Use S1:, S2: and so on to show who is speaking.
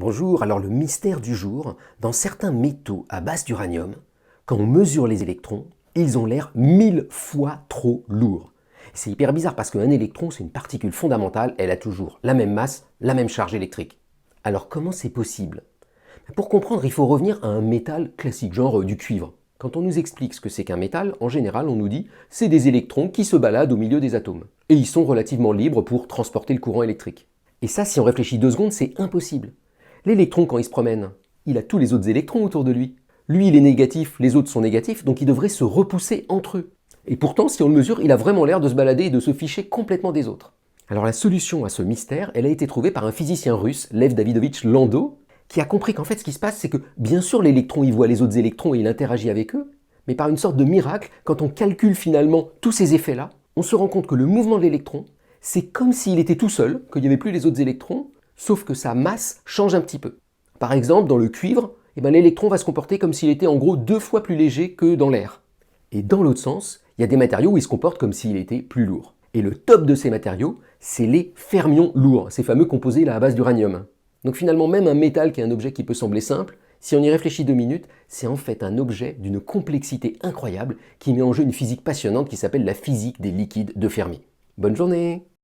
S1: Bonjour, alors le mystère du jour, dans certains métaux à base d'uranium, quand on mesure les électrons, ils ont l'air 1000 fois trop lourds. C'est hyper bizarre parce qu'un électron, c'est une particule fondamentale, elle a toujours la même masse, la même charge électrique. Alors comment c'est possible? Pour comprendre, il faut revenir à un métal classique, genre du cuivre. Quand on nous explique ce que c'est qu'un métal, en général, on nous dit c'est des électrons qui se baladent au milieu des atomes. Et ils sont relativement libres pour transporter le courant électrique. Et ça, si on réfléchit 2 secondes, c'est impossible. L'électron, quand il se promène, il a tous les autres électrons autour de lui. Lui, il est négatif, les autres sont négatifs, donc ils devraient se repousser entre eux. Et pourtant, si on le mesure, il a vraiment l'air de se balader et de se ficher complètement des autres. Alors la solution à ce mystère, elle a été trouvée par un physicien russe, Lev Davidovich Landau, qui a compris qu'en fait ce qui se passe, c'est que bien sûr l'électron il voit les autres électrons et il interagit avec eux, mais par une sorte de miracle, quand on calcule finalement tous ces effets-là, on se rend compte que le mouvement de l'électron, c'est comme s'il était tout seul, qu'il n'y avait plus les autres électrons, sauf que sa masse change un petit peu. Par exemple, dans le cuivre, l'électron va se comporter comme s'il était en gros 2 fois plus léger que dans l'air. Et dans l'autre sens, il y a des matériaux où il se comporte comme s'il était plus lourd. Et le top de ces matériaux, c'est les fermions lourds, ces fameux composés là à base d'uranium. Donc finalement, même un métal qui est un objet qui peut sembler simple, si on y réfléchit 2 minutes, c'est en fait un objet d'une complexité incroyable qui met en jeu une physique passionnante qui s'appelle la physique des liquides de Fermi. Bonne journée!